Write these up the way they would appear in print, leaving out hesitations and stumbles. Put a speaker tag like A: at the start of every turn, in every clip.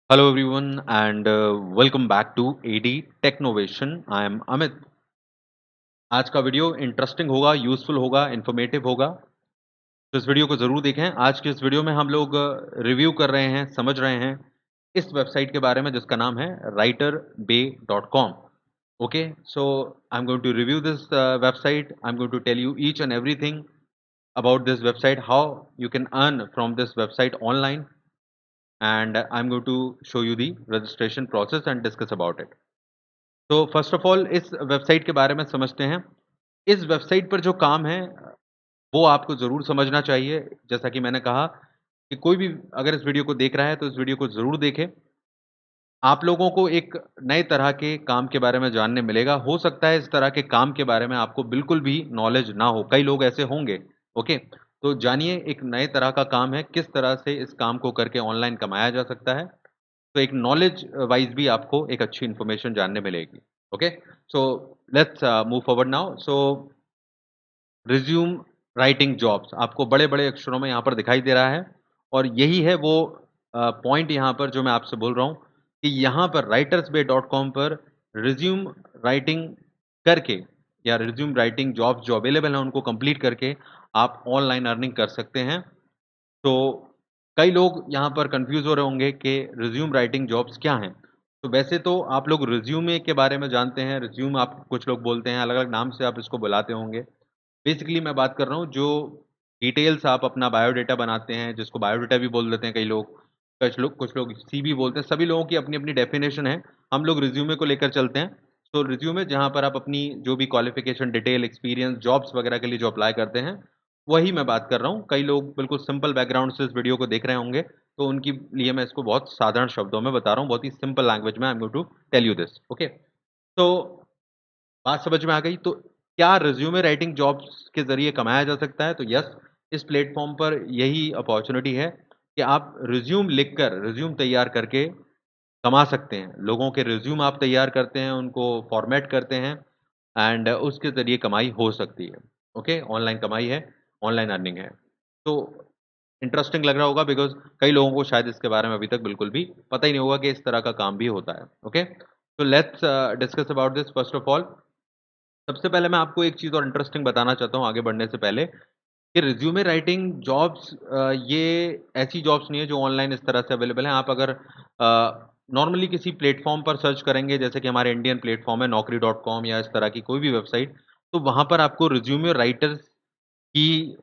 A: Hello everyone and welcome back to AD Technovation. I am Amit. आज का video interesting होगा, useful होगा, informative होगा। तो इस वीडियो को ज़रूर देखें। आज के इस वीडियो में हम लोग रिव्यू कर रहे हैं, समझ रहे हैं इस वेबसाइट के बारे में जिसका नाम है writerbay.com. Okay, so I'm going to review this website. I'm going to tell you each and everything about this website, how you can earn from this website online, and I'm going to show you the registration process and discuss about it. तो first of all इस website के बारे में समझते हैं। इस website पर जो काम है वो आपको ज़रूर समझना चाहिए। जैसा कि मैंने कहा कि कोई भी अगर इस वीडियो को देख रहा है तो इस वीडियो को ज़रूर देखें। आप लोगों को एक नए तरह के काम के बारे में जानने मिलेगा। हो सकता है इस तरह के काम के बारे में आपको बिल्कुल भी नॉलेज ना हो, कई लोग ऐसे होंगे, ओके? तो जानिए एक नए तरह का काम है, किस तरह से इस काम को करके ऑनलाइन कमाया जा सकता है। तो एक नॉलेज वाइज़ भी आपको एक अच्छी इन्फॉर्मेशन जानने मिलेगी। Okay? So let's move forward now. So resume writing jobs आपको बड़े-बड़े अक्षरों में यहाँ पर दिखाई दे रहा है और यही है वो पॉइंट यहाँ पर जो मैं आपसे बोल रहा हूँ कि यहाँ पर writersbay.com पर रिज़्यूम राइटिंग करके या रिज़्यूम राइटिंग जॉब्स जो अवेलेबल हैं उनको कंप्लीट करके आप ऑनलाइन अर्निंग कर सकते हैं। तो कई लोग यहाँ पर कन्फ्यूज़ हो रहे होंगे कि रिज़्यूम राइटिंग जॉब्स क्या हैं? तो वैसे तो आप लोग रिज़्यूमे के बारे में जानते हैं, रिज़्यूम आप कुछ लोग बोलते हैं, अलग-अलग नाम से आप इसको बुलाते होंगे। बेसिकली मैं बात कर रहा हूँ जो डिटेल्स आप अपना बायोडाटा बनाते हैं, जिसको बायोडाटा भी बोल देते हैं कई लोग, कुछ लोग सीवी बोलते हैं, सभी लोगों की अपनी-अपनी डेफ़िनेशन है। हम लोग रिज़्यूमे को लेकर चलते हैं। तो रिज़्यूमे जहाँ पर आप अपनी जो भी क्वालिफ़िकेशन, डिटेल, एक्सपीरियंस, जॉब्स वगैरह के लिए जो अप्लाई करते हैं, वही मैं बात कर रहा हूँ। कई लोग बिल्कुल सिंपल बैकग्राउंड से इस वीडियो को देख रहे होंगे, तो उनके लिए मैं इसको बहुत साधारण शब्दों में बता रहा हूँ, बहुत ही सिंपल लैंग्वेज में I am going to tell you this, okay? तो बात समझ में आ गई? तो क्या रिज़्यूमे राइटिंग जॉब्स के ज़रिए कमाया जा सकता है? तो यस, इस प्लेटफ़ॉर्म पर यही अपॉर्च्युनिटी है कि आप रिज़्यूम लिखकर, रिज़्यूम तैयार करके कमा सकते हैं। लोगों के रिज़्यूम आप तैयार करते हैं, उनको फ़ॉर्मेट करते हैं एंड उसके ज़रिए कमाई हो सकती है। ओके? ऑनलाइन कमाई है, ऑनलाइन अर्निंग है। तो इंटरेस्टिंग लग रहा होगा बिकॉज़ कई लोगों को शायद इसके बारे में अभी तक बिल्कुल भी पता ही नहीं होगा कि इस तरह का काम भी होता है। ओके? तो let's discuss about this first of all. सबसे पहले मैं आपको एक चीज़ और इंटरेस्टिंग बताना चाहता हूँ आगे बढ़ने से पहले कि रिज़्यूमे राइटिंग जॉब्स ये ऐसी जॉब्स नहीं है जो ऑनलाइन इस तरह से अवेलेबल हैं। आप अगर नॉर्मली किसी प्लेटफ़ॉर्म पर सर्च करेंगे जैसे कि हमारे इंडियन प्लेटफ़ॉर्म है naukri.com या इस तरह की कोई भी वेबसाइट, तो वहाँ पर आपको रिज़्यूमे राइटर्स की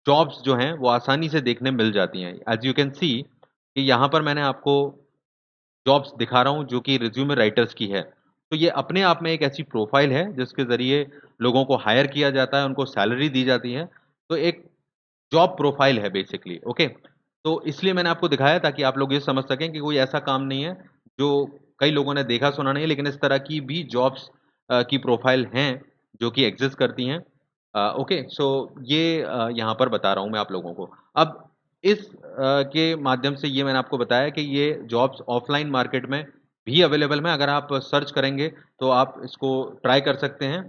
A: जॉब्स जो हैं वो आसानी से देखने मिल जाती हैं। एज़ यू कैन सी कि यहाँ पर मैंने आपको जॉब्स दिखा रहा हूँ जो कि रिज़्यूमे राइटर्स की है। तो ये अपने आप में एक ऐसी प्रोफ़ाइल है जिसके ज़रिए लोगों को हायर किया जाता है, उनको सैलरी दी जाती है। तो एक जॉब प्रोफ़ाइल है बेसिकली, ओके? तो इसलिए मैंने आपको दिखाया ताकि आप लोग ये समझ सकें कि कोई ऐसा काम नहीं है जो कई लोगों ने देखा सुना नहीं है, लेकिन इस तरह की भी जॉब्स की प्रोफ़ाइल हैं जो कि एग्ज़िस्ट करती हैं। ओके, सो ये यहाँ पर बता रहा हूँ मैं आप लोगों को। अब इस के माध्यम से ये मैंने आपको बताया कि ये जॉब्स ऑफ़लाइन मार्केट में भी अवेलेबल में अगर आप सर्च करेंगे तो आप इसको ट्राई कर सकते हैं।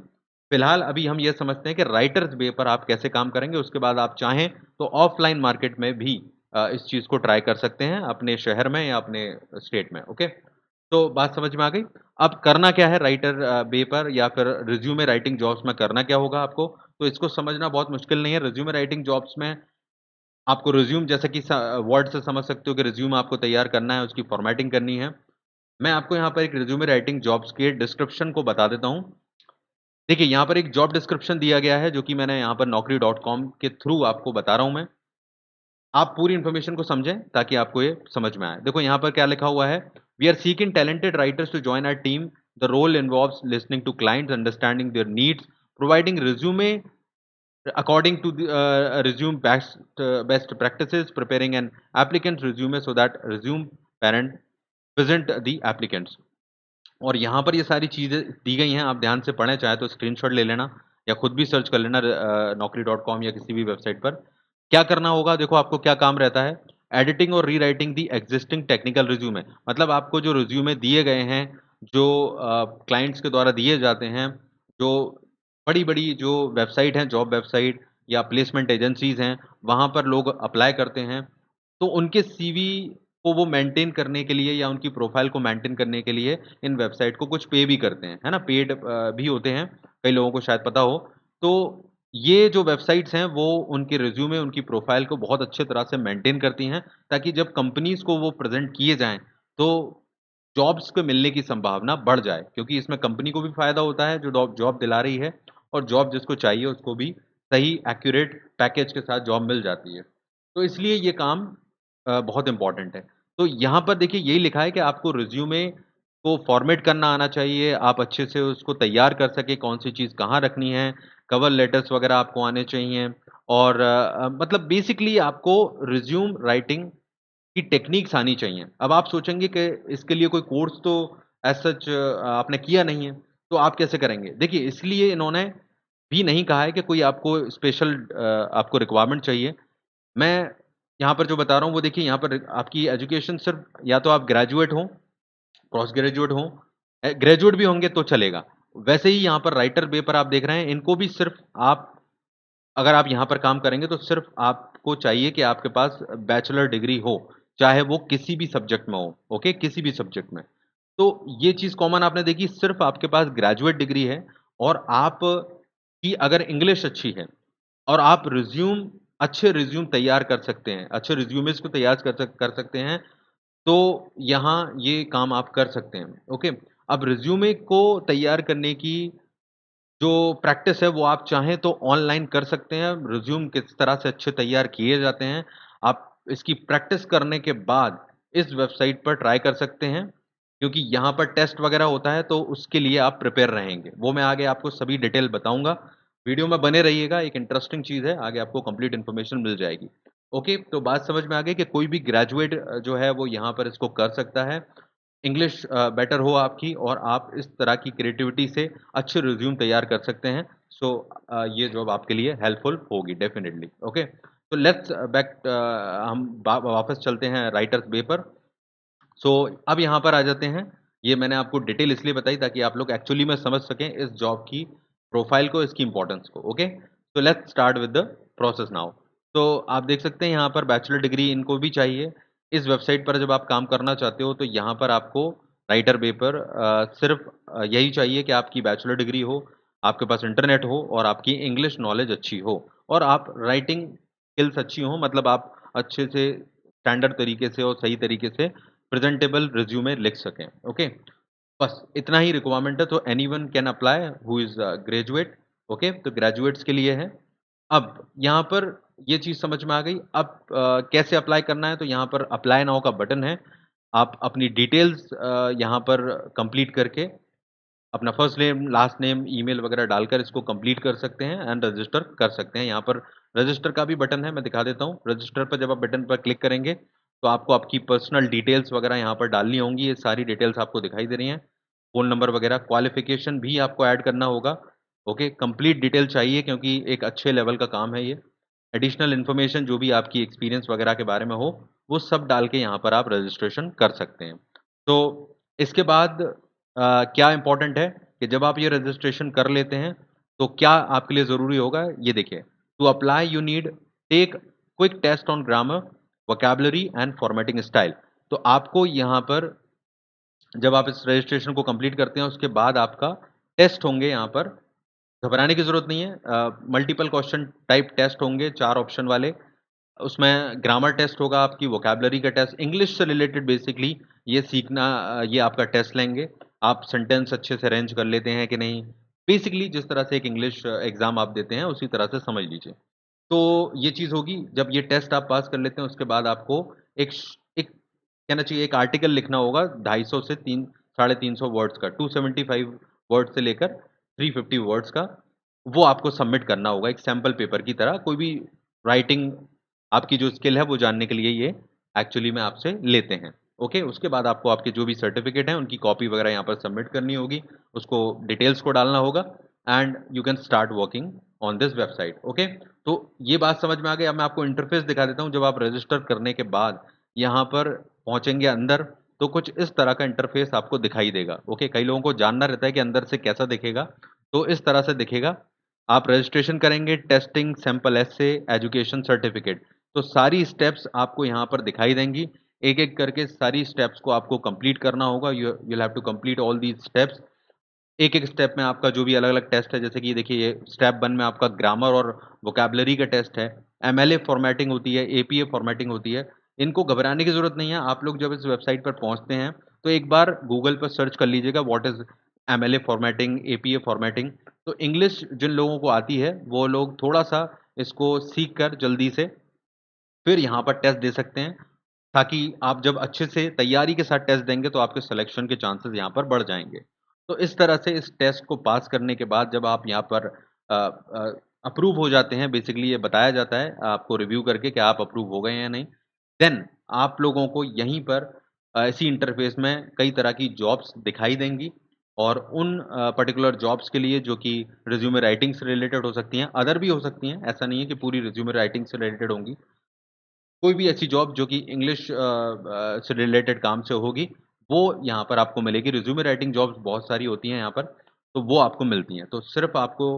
A: फ़िलहाल अभी हम ये समझते हैं कि राइटर्स बे पर आप कैसे काम करेंगे, उसके बाद आप चाहें तो ऑफ़लाइन मार्केट में भी इस चीज़ को ट्राई कर सकते हैं अपने शहर में या अपने स्टेट में, ओके? तो बात समझ में आ गई? अब करना क्या है राइटर बे पर या फिर रिज़्यूमे राइटिंग जॉब्स में करना क्या होगा आपको? तो इसको समझना बहुत मुश्किल नहीं है। रिज़्यूमे राइटिंग जॉब्स में आपको रिज़्यूम जैसे कि वर्ड से समझ सकते हो कि रिज़्यूम आपको तैयार करना है, उसकी फ़ॉर्मेटिंग करनी है। मैं आपको यहाँ पर एक रिज़्यूमे राइटिंग जॉब्स के डिस्क्रिप्शन को बता देता हूँ। देखिए, यहाँ पर एक जॉब डिस्क्रिप्शन दिया गया है जो कि मैंने यहाँ पर naukri.com के थ्रू आपको बता रहा हूँ मैं। आप पूरी इन्फॉर्मेशन को समझें ताकि आपको ये समझ में आए। देखो यहाँ पर क्या लिखा हुआ है, we are seeking talented writers to join our team. The role involves listening to clients, understanding their needs, providing resume according to the resume best practices, preparing an applicant's resume so that resume parent present the applicants। और यहाँ पर ये सारी चीज़ें दी गई हैं, आप ध्यान से पढ़ें, चाहे तो स्क्रीनशॉट ले लेना या खुद भी सर्च कर लेना naukri.com या किसी भी वेबसाइट पर। क्या करना होगा, देखो आपको क्या काम रहता है, एडिटिंग और रीराइटिंग दी एक्जिस्टिंग टेक्निकल रिज्यूमे। मतलब आपको जो रिज्यूमे दिए गए हैं, जो क्लाइंट्स के द्वारा दिए जाते हैं, जो बड़ी-बड़ी जो वेबसाइट हैं, जॉब वेबसाइट या प्लेसमेंट एजेंसीज़ हैं, वहाँ पर लोग अप्लाई करते हैं, तो उनके सीवी को वो मेंटेन करने के लिए या उनकी प्रोफाइल को मेंटेन करने के लिए इन वेबसाइट को कुछ पे भी करते हैं, है ना? पेड भी होते हैं, कई लोगों को शायद पता हो। तो ये जो वेबसाइट्स हैं वो उनके रिज़्यूमे, उनकी प्रोफाइल को बहुत अच्छे तरह से मेंटेन करती हैं, ताकि जब कंपनीज़ को वो प्रेज़ेंट किए जाएँ, तो जॉब्स के मिलने की संभावना बढ़ जाए, क्योंकि इसमें कंपनी को भी फ़ायदा होता है जो जॉब दिला रही है, और जॉब जिसको चाहिए उसको भी सही एक्यूरेट पैकेज के साथ जॉब मिल जाती है। तो इसलिए ये काम बहुत इम्पोर्टेंट है। तो यहाँ पर देखिए यही लिखा है कि आपको रिज़्यूमे को फ़ॉर्मेट करना आना चाहिए, आप अच्छे से उसको तैयार कर सकें, कौन-सी चीज़ कहाँ रखनी है, कवर लेटर्स वगैरह आपको आने चाहिए, और मतलब बेसिकली आपको रिज़्यूम राइटिंग की टेक्निक्स आनी चाहिए। अब आप सोचेंगे कि इसके लिए कोई कोर्स तो एज़ सच आपने किया नहीं है, तो आप कैसे करेंगे? देखिए, इसलिए इन्होंने भी नहीं कहा है कि कोई आपको स्पेशल आपको रिक्वायरमेंट चाहिए। मैं यहाँ पर जो बता रहा हूँ वो देखिए, यहाँ पर आपकी एजुकेशन सिर्फ़ या तो आप ग्रेजुएट हों, पोस्ट ग्रेजुएट हों, ग्रेजुएट भी होंगे तो चलेगा। वैसे ही यहाँ पर राइटर बे पर आप देख रहे हैं, इनको भी सिर्फ़ आप, अगर आप यहाँ पर काम करेंगे तो सिर्फ़ आपको चाहिए कि आपके पास बैचलर डिग्री हो, चाहे वो किसी भी सब्जेक्ट में हो, ओके? किसी भी सब्जेक्ट में। तो ये चीज़ कॉमन आपने देखी, सिर्फ़ आपके पास ग्रेजुएट डिग्री है, और आप की अगर इंग्लिश अच्छी है और आप अच्छे रिज़्यूम तैयार कर सकते हैं, अच्छे रिज़्यूमेज़ को तैयार कर सकते हैं, तो यहाँ ये काम आप कर सकते हैं, ओके? अब रिज़्यूमे को तैयार करने की जो प्रैक्टिस है वो आप चाहें तो ऑनलाइन कर सकते हैं। रिज़्यूम किस तरह से अच्छे तैयार किए जाते हैं, आप इसकी प्रैक्टिस करने के बाद इस वेबसाइट पर ट्राई कर सकते हैं, क्योंकि यहाँ पर टेस्ट वगैरह होता है, तो उसके लिए आप प्रिपेयर रहेंगे। वो मैं आगे आपको सभी डिटेल बताऊँगा। वीडियो में बने रहिएगा, एक इंटरेस्टिंग चीज़ है, आगे आपको कंप्लीट इन्फॉर्मेशन मिल जाएगी। ओके, तो बात समझ में आ गई कि कोई भी ग्रेजुएट जो है वो यहाँ पर इसको कर सकता है। इंग्लिश बेटर हो आपकी, और आप इस तरह की क्रिएटिविटी से अच्छे रिज़्यूम तैयार कर सकते हैं। सो ये जॉब आपके लिए हेल्पफुल होगी डेफ़िनिटली, ओके। तो लेट्स बैक हम वापस चलते हैं राइटर्स बे पर। सो अब यहाँ पर आ जाते हैं। ये मैंने आपको डिटेल इसलिए बताई ताकि आप लोग एक्चुअली में समझ सकें इस जॉब की प्रोफाइल को, इसकी इम्पोर्टेंस को, ओके। तो let's start with the process now. तो आप देख सकते हैं यहाँ पर बैचलर डिग्री इनको भी चाहिए। इस वेबसाइट पर जब आप काम करना चाहते हो तो यहाँ पर आपको राइटर बे पर सिर्फ यही चाहिए कि आपकी बैचलर डिग्री हो, आपके पास इंटरनेट हो, और आपकी इंग्लिश नॉलेज अच्छी हो, और आप राइटिंग स्किल्स अच्छी हों, मतलब आप अच्छे से स्टैंडर्ड तरीके से और सही तरीके से प्रेजेंटेबल रिज्यूमे लिख सकें, ओके। बस इतना ही रिक्वायरमेंट है, तो anyone can apply who is graduate, okay, तो ग्रेजुएट्स के लिए है। अब यहाँ पर ये चीज़ समझ में आ गई। अब कैसे अप्लाई करना है, तो यहाँ पर अप्लाई नाउ का बटन है। आप अपनी डिटेल्स यहाँ पर कंप्लीट करके अपना first name, last name, email वगैरह डालकर इसको कंप्लीट कर सकते हैं एंड रजिस्टर कर सकते हैं। यहाँ पर रजिस्टर का भी बटन है, मैं दिखा देता हूँ। रजिस्टर पर जब आप बटन पर क्लिक करेंगे, तो आपको आपकी पर्सनल डिटेल्स वगैरह यहाँ पर डालनी होंगी। ये सारी डिटेल्स आपको दिखाई दे रही हैं। फ़ोन नंबर वगैरह, क्वालिफ़िकेशन भी आपको ऐड करना होगा। ओके, कंप्लीट डिटेल चाहिए क्योंकि एक अच्छे लेवल का काम है ये। एडिशनल इन्फॉर्मेशन जो भी आपकी एक्सपीरियंस वगैरह के बारे में हो, वो सब डाल के यहाँ पर आप रजिस्ट्रेशन कर सकते हैं। तो इसके बाद क्या इम्पोर्टेंट है कि जब आप ये रजिस्ट्रेशन कर लेते हैं, तो क्या आपके लिए ज़रूरी होगा, ये देखिए। To apply you need take quick test on grammar, vocabulary and formatting style. तो आपको यहाँ पर जब आप इस रजिस्ट्रेशन को कंप्लीट करते हैं, उसके बाद आपका टेस्ट होंगे यहाँ पर। घबराने की ज़रूरत नहीं है। मल्टीपल क्वेश्चन टाइप टेस्ट होंगे 4 ऑप्शन वाले। उसमें ग्रामर टेस्ट होगा, आपकी वोकैब्युलरी का टेस्ट, इंग्लिश से रिलेटेड बेसिकली ये सीखना, ये आपका टेस्ट लेंगे। आप सेंटेंस अच्छे से अरेंज कर लेते हैं कि नहीं? बेसिकली जिस तरह से एक इंग्लिश एग्ज़ाम आप देते हैं, उसी तरह से समझ लीजिए। तो ये चीज़ होगी, जब ये टेस्ट आप पास कर लेते हैं, उसके बाद आपको एक कहना चाहिए एक आर्टिकल लिखना होगा 250 से 3 साढ़े 300 वर्ड्स का, 275 वर्ड्स से लेकर 350 वर्ड्स का, वो आपको सबमिट करना होगा एक सैंपल पेपर की तरह। कोई भी राइटिंग आपकी जो स्किल है वो जानने के लिए ये एक्चुअली में आपसे लेते हैं। ओके, उसके बाद आपको आपके जो भी सर्टिफिकेट हैं उनकी कॉपी वगैरह यहाँ पर सबमिट करनी होगी, उसको डिटेल्स को डालना होगा, and you can start working on this website, okay. तो ये बात समझ में आ गई। अब मैं आपको इंटरफेस दिखा देता हूँ। जब आप रजिस्टर करने के बाद यहाँ पर पहुँचेंगे अंदर, तो कुछ इस तरह का इंटरफेस आपको दिखाई देगा, ओके। कई लोगों को जानना रहता है कि अंदर से कैसा दिखेगा, तो इस तरह से दिखेगा। आप रजिस्ट्रेशन करेंगे, टेस्टिंग, सैंपल एसे, एजुकेशन सर्टिफिकेट, तो सारी स्टेप्स आपको यहाँ पर दिखाई देंगी एक एक करके सारी स्टेप्स को आपको कंप्लीट करना होगा। You will have to complete all these steps. एक एक स्टेप में आपका जो भी अलग अलग टेस्ट है, जैसे कि देखिए ये स्टेप 1 में आपका ग्रामर और वोकैबुलरी का टेस्ट है, एमएलए फॉर्मेटिंग होती है, एपीए फॉर्मेटिंग होती है। इनको घबराने की ज़रूरत नहीं है। आप लोग जब इस वेबसाइट पर पहुँचते हैं, तो एक बार गूगल पर सर्च कर लीजिएगा what is MLA formatting, APA formatting. तो इंग्लिश जिन लोगों को आती है, वो लोग थोड़ा-सा इसको सीख कर जल्दी से फिर यहाँ पर टेस्ट दे सकते हैं, ताकि आप जब अच्छे से तैयारी के साथ टेस्ट देंगे, तो आपके सिलेक्शन के चांसेस यहाँ पर बढ़ जाएँगे। तो इस तरह से इस टेस्ट को पास करने के बाद जब आप यहाँ पर अप्रूव हो जाते हैं, बेसिकली ये बताया जाता है आपको रिव्यू करके कि आप अप्रूव हो गए हैं या नहीं। देन आप लोगों को यहीं पर इसी इंटरफ़ेस में कई तरह की जॉब्स दिखाई देंगी और उन पर्टिकुलर जॉब्स के लिए जो कि रिज़्यूमे राइटिंग से रिलेटेड हो सकती हैं, अदर भी हो सकती हैं, ऐसा नहीं है कि पूरी रिज़्यूमे राइटिंग से रिलेटेड होंगी। कोई भी ऐसी जॉब जो कि इंग्लिश से रिलेटेड काम से होगी, वो यहाँ पर आपको मिलेगी। रिज़्यूमे राइटिंग जॉब्स बहुत सारी होती हैं यहाँ पर, तो वो आपको मिलती हैं। तो सिर्फ़ आपको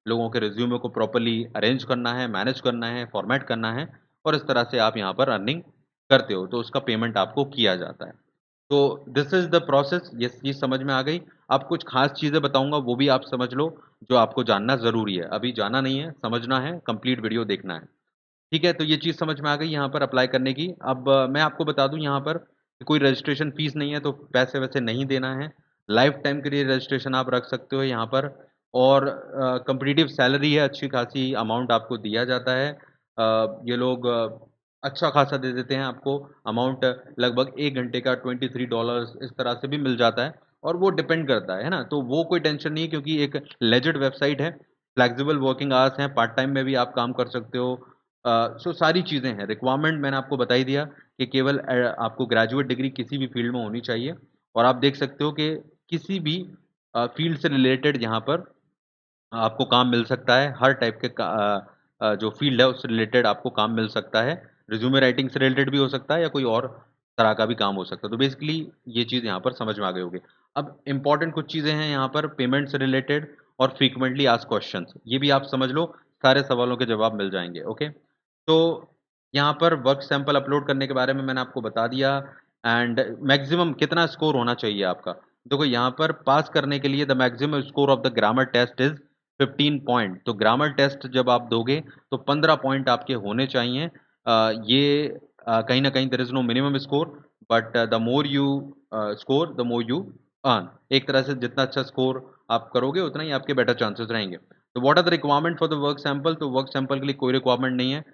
A: लोगों के रिज़्यूमे को प्रॉपर्ली अरेंज करना है, मैनेज करना है, फ़ॉर्मेट करना है और इस तरह से आप यहाँ पर अर्निंग करते हो, तो उसका पेमेंट आपको किया जाता है। तो दिस इज़ द प्रोसेस। ये चीज़ समझ में आ गई। अब कुछ ख़ास चीज़ें बताऊँगा, वो भी आप समझ लो, जो आपको जानना ज़रूरी है। अभी जाना नहीं है, समझना है, कंप्लीट वीडियो देखना है। ठीक है, तो ये चीज़ समझ में आ गई यहाँ पर अप्लाई करने की। अब मैं आपको बता दूँ यहाँ पर कि कोई रजिस्ट्रेशन फ़ीस नहीं है, तो पैसे-वैसे नहीं देना है। लाइफ़ टाइम के लिए रजिस्ट्रेशन आप रख सकते हो यहाँ पर और कॉम्पिटिटिव सैलरी है, अच्छी खासी अमाउंट आपको दिया जाता है। ये लोग अच्छा खासा दे देते हैं आपको अमाउंट, लगभग 1 घंटे का $23 इस तरह से भी मिल जाता है और वो डिपेंड करता है ना? तो वो कोई टेंशन नहीं है, क्योंकि एक लेजिट वेबसाइट है, फ्लेक्सिबल वर्किंग आवर्स हैं, पार्ट टाइम में भी आप काम कर सकते हो। सो सारी चीज़ें हैं। रिक्वायरमेंट मैंने आपको बता ही दिया कि केवल आपको ग्रेजुएट डिग्री किसी भी फ़ील्ड में होनी चाहिए और आप देख सकते हो कि किसी भी फ़ील्ड से रिलेटेड यहाँ पर आपको काम मिल सकता है। हर टाइप के जो फ़ील्ड है उससे रिलेटेड आपको काम मिल सकता है। रिज़्यूमे राइटिंग से रिलेटेड भी हो सकता है या कोई और तरह का भी काम हो सकता है। तो बेसिकली ये चीज़ यहाँ पर समझ में आ गई होगी। अब इम्पोर्टेंट कुछ चीज़ें हैं यहाँ पर पेमेंट से रिलेटेड और फ्रीक्वेंटली आस्क्ड क्वेश्चन्स, ये भी आप समझ लो, सारे सवालों के जवाब मिल जाएँगे, ओके? तो यहाँ पर वर्क सैंपल अपलोड करने के बारे में मैंने आपको बता दिया एंड मैक्सिमम कितना स्कोर होना चाहिए आपका। देखो यहाँ पर पास करने के लिए the maximum score of the grammar test is 15 point. तो ग्रामर टेस्ट जब आप दोगे तो 15 पॉइंट आपके होने चाहिए। ये कहीं न कहीं there is no minimum score, but the more you score the more you earn. एक तरह से जितना अच्छा स्कोर आप करोगे उतना ही आपके बेटर चांसेस रहेंगे। तो what are the requirement for the work sample? तो वर्क सैंपल के लिए कोई रिक्वायरमेंट नहीं है।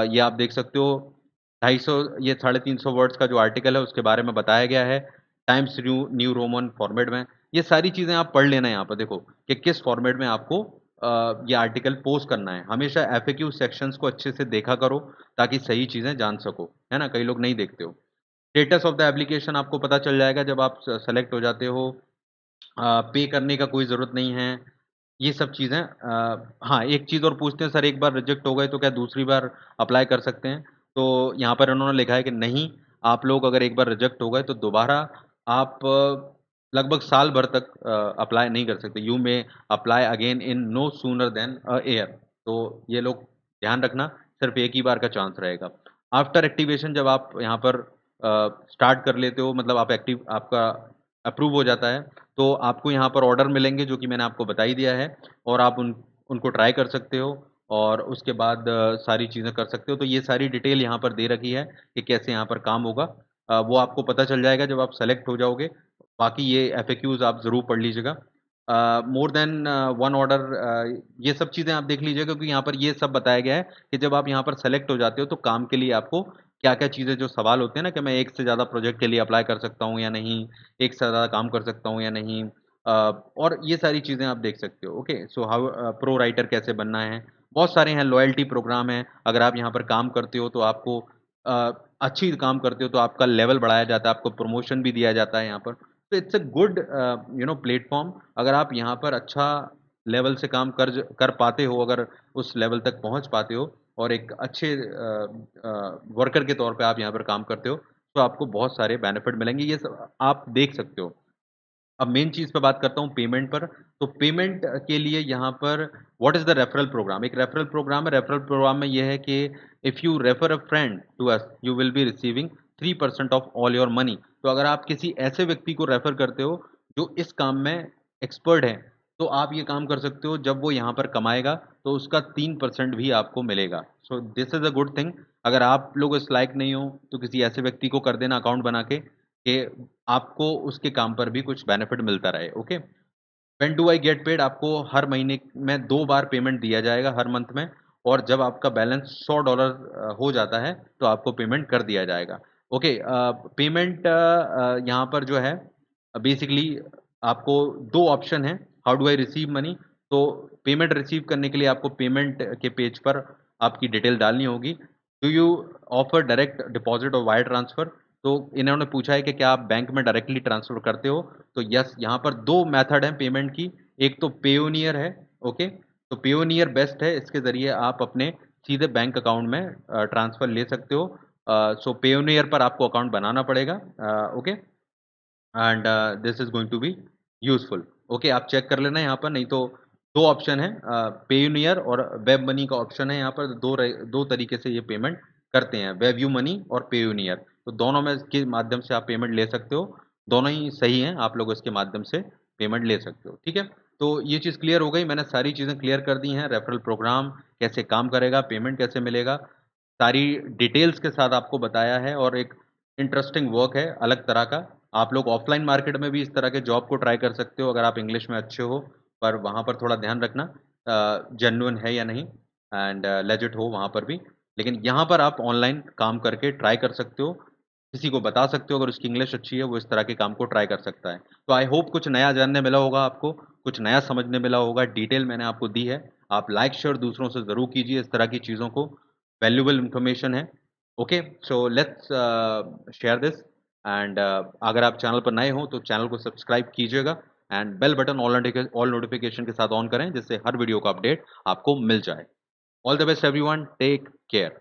A: ये आप देख सकते हो 250 ये 350 वर्ड्स का जो आर्टिकल है उसके बारे में बताया गया है, times new new Roman format में। ये सारी चीज़ें आप पढ़ लेना यहाँ पर देखो कि किस फॉर्मेट में आपको ये आर्टिकल पोस्ट करना है। हमेशा एफएक्यू सेक्शंस को अच्छे से देखा करो ताकि सही चीज़ें जान सको, है ना? कई लोग नहीं देखते हो। स्टेटस ऑफ द एप्लीकेशन आपको पता चल जाएगा जब आप सेलेक्ट हो जाते हो। पे करने का कोई ज़रूरत नहीं है। ये सब चीज़ें हाँ, एक चीज़ और पूछते हैं, सर एक बार रिजेक्ट हो गए तो क्या दूसरी बार अप्लाई कर सकते हैं? तो यहाँ पर उन्होंने लिखा है कि नहीं, आप लोग अगर एक बार रिजेक्ट हो गए तो दोबारा आप लगभग साल भर तक अप्लाई नहीं कर सकते। You may apply again in no sooner than a year. तो ये लोग ध्यान रखना, सिर्फ़ एक ही बार का चांस रहेगा। आफ्टर एक्टिवेशन जब आप यहाँ पर स्टार्ट कर लेते हो, मतलब आप एक्टिव आपका अप्रूव हो जाता है, तो आपको यहाँ पर ऑर्डर मिलेंगे जो कि मैंने आपको बता ही दिया है और आप उनको ट्राई कर सकते हो और उसके बाद सारी चीज़ें कर सकते हो। तो ये सारी डिटेल यहाँ पर दे रखी है कि कैसे यहाँ पर काम होगा। वो आपको पता चल जाएगा जब आप सेलेक्ट हो जाओगे। बाकी ये एफएक्यूज़ आप ज़रूर पढ़ लीजिएगा। मोर देन वन ऑर्डर, ये सब चीज़ें आप देख लीजिएगा क्योंकि यहाँ पर ये सब बताया गया है कि जब आप यहाँ पर सेलेक्ट हो जाते हो तो काम के लिए आपको क्या-क्या चीज़ें, जो सवाल होते हैं ना कि मैं एक से ज़्यादा प्रोजेक्ट के लिए अप्लाई कर सकता हूँ या नहीं, एक से ज़्यादा काम कर सकता हूँ या नहीं, और ये सारी चीज़ें आप देख सकते हो। Okay, so how pro writer कैसे बनना है, बहुत सारे हैं, लॉयल्टी प्रोग्राम है। अगर आप यहाँ पर काम करते हो तो आपको अच्छी काम करते हो तो आपका लेवल बढ़ाया जाता है, आपको प्रमोशन भी दिया जाता है यहाँ पर। तो इट्स अ गुड प्लेटफ़ॉर्म। अगर आप यहाँ पर अच्छा लेवल से काम कर पाते हो, अगर उस लेवल तक पहुँच पाते हो और एक अच्छे वर्कर के तौर पे आप यहाँ पर काम करते हो, तो आपको बहुत सारे बेनिफिट मिलेंगे। ये सब आप देख सकते हो। अब मेन चीज़ पे बात करता हूँ पेमेंट पर। तो पेमेंट के लिए यहाँ पर what is the referral program? एक रेफरल प्रोग्राम है। रेफरल प्रोग्राम में ये है कि if you refer a friend to us, you will be receiving 3% of all your money. तो अगर आप किसी ऐसे व्यक्ति को रेफर करते हो जो इस काम में एक्सपर्ट है, तो आप ये काम कर सकते हो, जब वो यहाँ पर कमाएगा तो उसका 3% भी आपको मिलेगा। So this is a good thing. अगर आप लोग इस लायक नहीं हो तो किसी ऐसे व्यक्ति को कर देना अकाउंट बना के कि आपको उसके काम पर भी कुछ बेनिफिट मिलता रहे। Okay, when do I get paid? आपको हर महीने में 2 बार पेमेंट दिया जाएगा हर मंथ में, और जब आपका बैलेंस $100 हो जाता है तो आपको पेमेंट कर दिया जाएगा। ओके, पेमेंट यहाँ पर जो है बेसिकली आपको 2 ऑप्शन हैं, how do I receive money? तो पेमेंट रिसीव करने के लिए आपको पेमेंट के पेज पर आपकी डिटेल डालनी होगी। Do you offer direct deposit और वायर ट्रांसफ़र? तो इन्होंने पूछा है कि क्या आप बैंक में डायरेक्टली ट्रांसफ़र करते हो? तो यस, यहाँ पर 2 मेथड हैं पेमेंट की, एक तो पेयोनियर है। ओके, तो पेयोनियर बेस्ट है, इसके ज़रिए आप अपने सीधे बैंक अकाउंट में ट्रांसफ़र ले सकते हो। सो पेयोनियर पर आपको अकाउंट बनाना पड़ेगा। Okay, and this is going to be useful. Okay, आप चेक कर लेना यहाँ पर, नहीं तो 2 ऑप्शन है, पेयोनियर और वेब मनी का ऑप्शन है यहाँ पर। 2 तरीके से ये पेमेंट करते हैं, वेब यू मनी और पेयोनियर। तो दोनों में के माध्यम से आप पेमेंट ले सकते हो, दोनों ही सही हैं, आप लोग इसके माध्यम से पेमेंट ले सकते हो। ठीक है? तो ये चीज़ क्लियर हो गई, मैंने सारी चीज़ें क्लियर कर दी हैं, रेफरल प्रोग्राम कैसे काम करेगा, पेमेंट कैसे मिलेगा, सारी डिटेल्स के साथ आपको बताया है, और एक इंटरेस्टिंग वर्क है अलग तरह का। आप लोग ऑफ़लाइन मार्केट में भी इस तरह के जॉब को ट्राई कर सकते हो अगर आप इंग्लिश में अच्छे हो, पर वहाँ पर थोड़ा ध्यान रखना जेन्युइन है या नहीं, एंड लेजिट हो वहाँ पर भी। लेकिन यहाँ पर आप ऑनलाइन काम करके ट्राई कर सकते हो, किसी को बता सकते हो अगर उसकी इंग्लिश अच्छी है, वो इस तरह के काम को ट्राई कर सकता है। तो आई होप कुछ नया जानने मिला होगा आपको, कुछ नया समझने मिला होगा, डिटेल मैंने आपको दी है। आप लाइक शेयर दूसरों से ज़रूर कीजिए इस तरह की चीज़ों को, वैल्यूएबल इन्फॉर्मेशन है। Okay, so let's share this, and अगर आप चैनल पर नए हो तो चैनल को सब्सक्राइब कीजिएगा, and bell button all notification के साथ ऑन करें, जिससे हर वीडियो का अपडेट आपको मिल जाए। All the best everyone, take care.